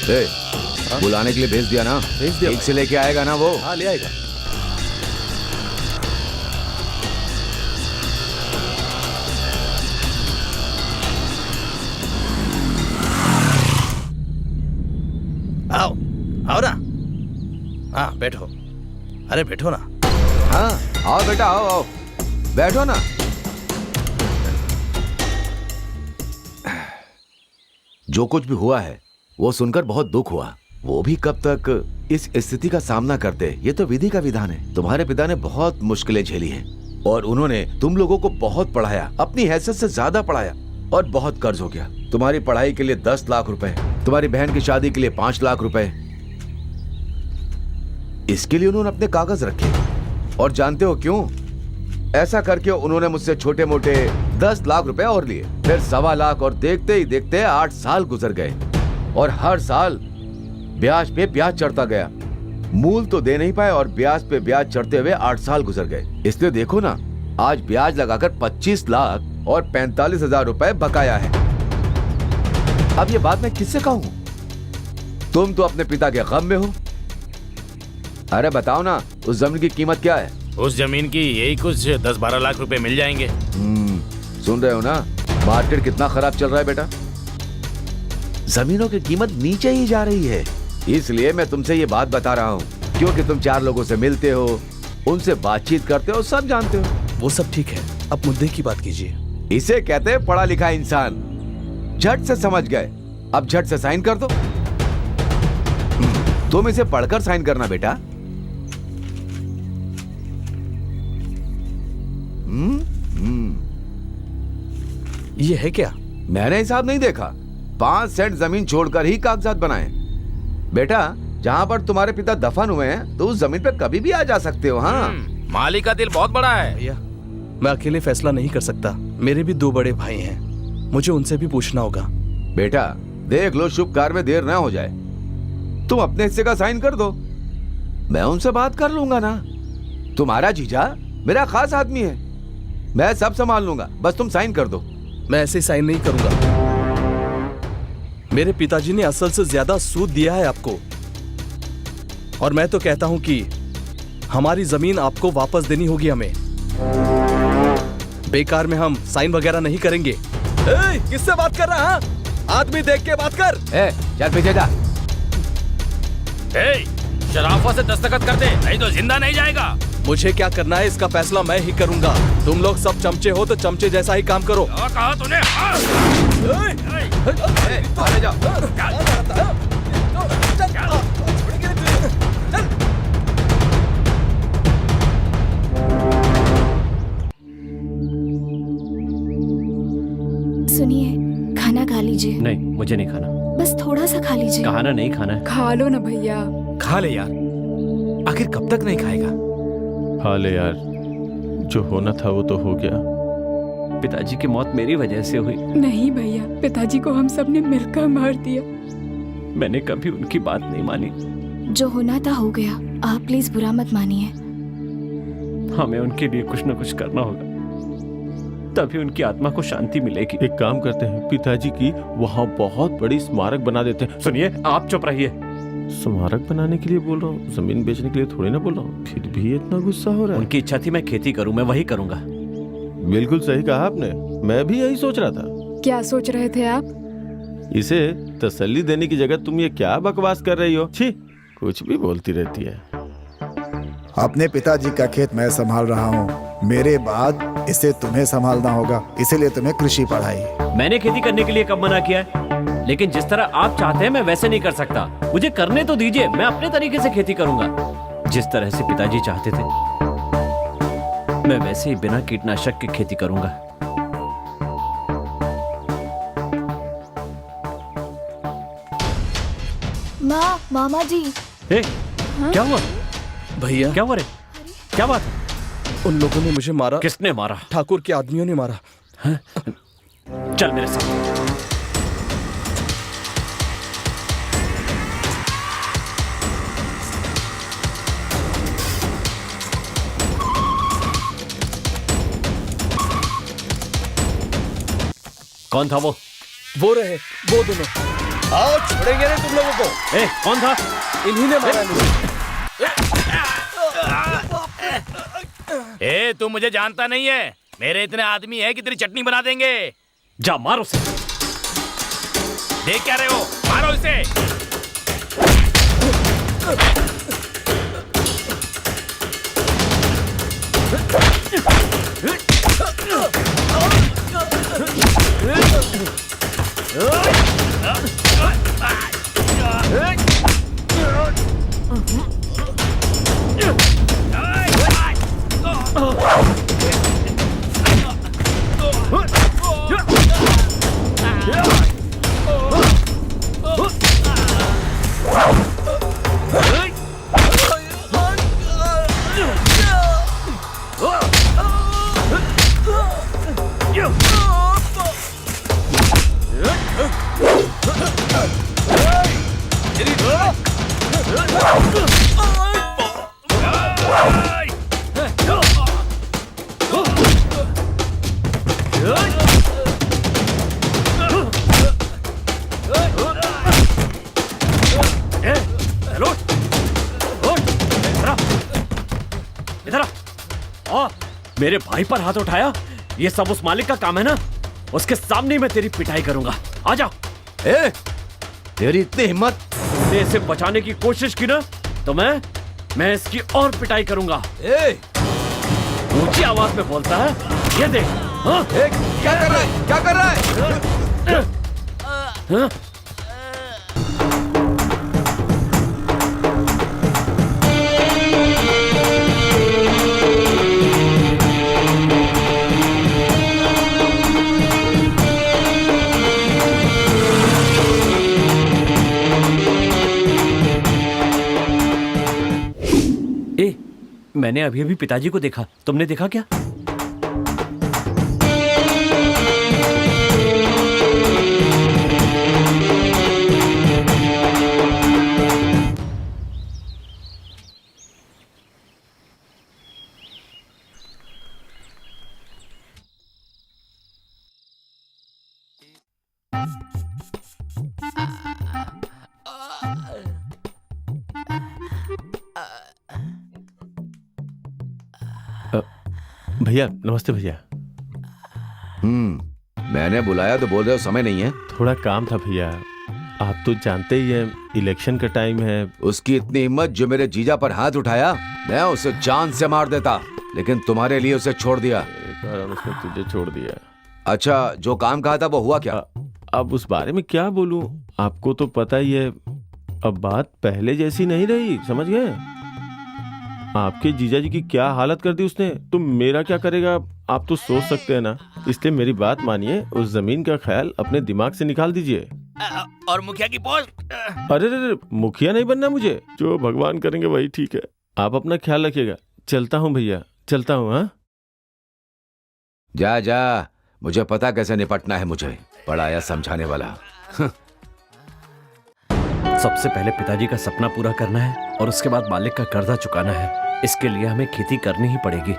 बुलाने के लिए भेज दिया ना? भेज दिया। ठीक से लेके आएगा ना वो? हाँ, ले आएगा। आओ आओ ना। हाँ बैठो। अरे बैठो ना। हाँ आओ बेटा, आओ आओ, बैठो ना। जो कुछ भी हुआ है वो सुनकर बहुत दुख हुआ। वो भी कब तक इस स्थिति का सामना करते, ये तो विधि का विधान है। तुम्हारे पिता ने बहुत मुश्किलें झेली हैं और उन्होंने तुम लोगों को बहुत पढ़ाया, अपनी हैसियत से ज्यादा पढ़ाया, और बहुत कर्ज हो गया। तुम्हारी पढ़ाई के लिए 10 लाख रुपए, तुम्हारी बहन की शादी के लिए 5 लाख रुपए, इसके लिए उन्होंने अपने कागज रखे। और जानते हो क्यों? ऐसा करके उन्होंने मुझसे छोटे मोटे 10 लाख रुपए और लिए, फिर 1.25 लाख, और देखते ही देखते 8 साल गुजर गए और हर साल ब्याज पे ब्याज चढ़ता गया। मूल तो दे नहीं पाए और ब्याज पे ब्याज चढ़ते हुए 8 साल गुजर गए। इसलिए देखो ना, आज ब्याज लगाकर 25 लाख और 45,000 रुपए बकाया है। अब ये बात मैं किससे कहूं? तुम तो अपने पिता के गम में हो। अरे बताओ ना, उस जमीन की कीमत क्या है? उस जमीन की यही कुछ 10-12 लाख रुपए मिल जाएंगे। सुन रहे हो ना, मार्केट कितना खराब चल रहा है बेटा। जमीनों की कीमत नीचे ही जा रही है। इसलिए मैं तुमसे ये बात बता रहा हूँ, क्योंकि तुम 4 लोगों से मिलते हो, उनसे बातचीत करते हो, सब जानते हो। वो सब ठीक है, अब मुद्दे की बात कीजिए। इसे कहते हैं पढ़ा लिखा इंसान। झट से समझ गए, अब झट से साइन कर दो। तुम इसे पढ़कर साइन करना बेटा। ये है क्या? मैंने हिसाब नहीं देखा। 5 सेंट जमीन छोड़कर ही कागजात बनाए। बेटा, जहाँ पर तुम्हारे पिता दफन हुए हैं, तो उस जमीन पे कभी भी आ जा सकते हो। हाँ, मालिक का दिल बहुत बड़ा है। भैया, मैं अकेले फैसला नहीं कर सकता। मेरे भी 2 बड़े भाई हैं, मुझे उनसे भी पूछना होगा। बेटा देख लो, शुभ कार्य में देर ना हो जाए। तुम अपने हिस्से का साइन कर दो, मैं उनसे बात कर लूंगा ना। तुम्हारा जीजा मेरा खास आदमी है, मैं सब संभाल लूंगा, बस तुम साइन कर दो। मैं ऐसे साइन नहीं करूंगा। मेरे पिताजी ने असल से ज्यादा सूद दिया है आपको, और मैं तो कहता हूं कि हमारी जमीन आपको वापस देनी होगी हमें। बेकार में हम साइन वगैरह नहीं करेंगे। किससे बात कर रहा है? आदमी देख के बात कर। चल पीछे जा। शराफत से दस्तखत कर दे, नहीं तो जिंदा नहीं जाएगा। मुझे क्या करना है इसका फैसला मैं ही करूंगा। तुम लोग सब चमचे हो तो चमचे जैसा ही काम करो। क्या कहा तूने? सुनिए, खाना खा लीजिए। नहीं, मुझे नहीं खाना। बस थोड़ा सा खा लीजिए। खाना नहीं खाना है। खा लो ना भैया। खा ले यार, आखिर कब तक नहीं खाएगा? खा ले यार, जो होना था वो तो हो गया। पिताजी की मौत मेरी वजह से हुई। नहीं भैया, पिताजी को हम सब ने मिलकर मार दिया। मैंने कभी उनकी बात नहीं मानी। जो होना था हो गया, आप प्लीज बुरा मत मानिए। हमें उनके लिए कुछ न कुछ करना होगा, तभी उनकी आत्मा को शांति मिलेगी। एक काम करते हैं, पिताजी की वहाँ बहुत बड़ी स्मारक बना देते हैं। सुनिए, आप चुप रहिए। स्मारक बनाने के लिए बोल रहा हूँ, जमीन बेचने के लिए थोड़ी ना बोल रहा हूँ। फिर भी इतना गुस्सा हो रहा है। उनकी इच्छा थी मैं खेती करूं, मैं वही करूंगा। बिल्कुल सही कहा आपने, मैं भी यही सोच रहा था। क्या सोच रहे थे आप? इसे तसल्ली देने की जगह तुम ये क्या बकवास कर रही हो? छी, कुछ भी बोलती रहती है। अपने पिताजी का खेत मैं संभाल रहा हूँ, मेरे बाद इसे तुम्हें संभालना होगा, इसीलिए तुम्हें कृषि पढ़ाई। मैंने खेती करने के लिए कब मना किया है? लेकिन जिस तरह आप चाहते हैं मैं वैसे नहीं कर सकता। मुझे करने तो दीजिए, मैं अपने तरीके से खेती करूंगा। जिस तरह से पिताजी चाहते थे, मैं वैसे ही बिना कीटनाशक की खेती करूंगा। मामा जी। क्या हुआ भैया? क्या हुआ रे? क्या बात है? उन लोगों ने मुझे मारा। किसने मारा? ठाकुर के आदमियों ने मारा। चल मेरे साथ। कौन था वो? वो रहे, वो दोनों। आओ, छोड़ेंगे नहीं तुम लोगों को। ए, कौन था? इन्हीं ने मारा मुझे। ए, तू मुझे जानता नहीं है। मेरे इतने आदमी है कि तेरी चटनी बना देंगे। जा मारो उसे। देख क्या रहे हो? मारो इसे। मेरे भाई पर हाथ उठाया? ये सब उस मालिक का काम है ना? उसके सामने मैं तेरी पिटाई करूंगा। आजा। ए, तेरी इतनी हिम्मत? ने इसे बचाने की कोशिश की ना, तो मैं इसकी और पिटाई करूंगा। ए, ऊंची आवाज में बोलता है, ये देख। हाँ? ए, क्या कर रहा है? क्या कर रहा है? हाँ? मैंने अभी अभी पिताजी को देखा। तुमने देखा क्या? भैया नमस्ते भैया। मैंने बुलाया तो बोल रहे हो समय नहीं है। थोड़ा काम था भैया, आप तो जानते ही हैं इलेक्शन का टाइम है। उसकी इतनी हिम्मत जो मेरे जीजा पर हाथ उठाया, मैं उसे जान से मार देता, लेकिन तुम्हारे लिए उसे छोड़ दिया। कारण उसने तुझे छोड़ दिया। अच्छा, जो काम कहा था वो हुआ क्या? अब उस बारे में क्या बोलूं, आपको तो पता ही है। अब बात पहले जैसी नहीं रही, समझ गए? आपके जीजा जी की क्या हालत कर दी उसने, तो मेरा क्या करेगा आप तो सोच सकते हैं ना। इसलिए मेरी बात मानिए, उस जमीन का ख्याल अपने दिमाग से निकाल दीजिए। और मुखिया की पोस्ट? अरे रे, मुखिया नहीं बनना मुझे, जो भगवान करेंगे वही ठीक है। आप अपना ख्याल रखिएगा। चलता हूँ भैया, चलता हूँ। हाँ, जा जा, मुझे पता कैसे निपटना है, मुझे पढ़ाया समझाने वाला। सबसे पहले पिताजी का सपना पूरा करना है और उसके बाद मालिक का कर्जा चुकाना है। इसके लिए हमें खेती करनी ही पड़ेगी।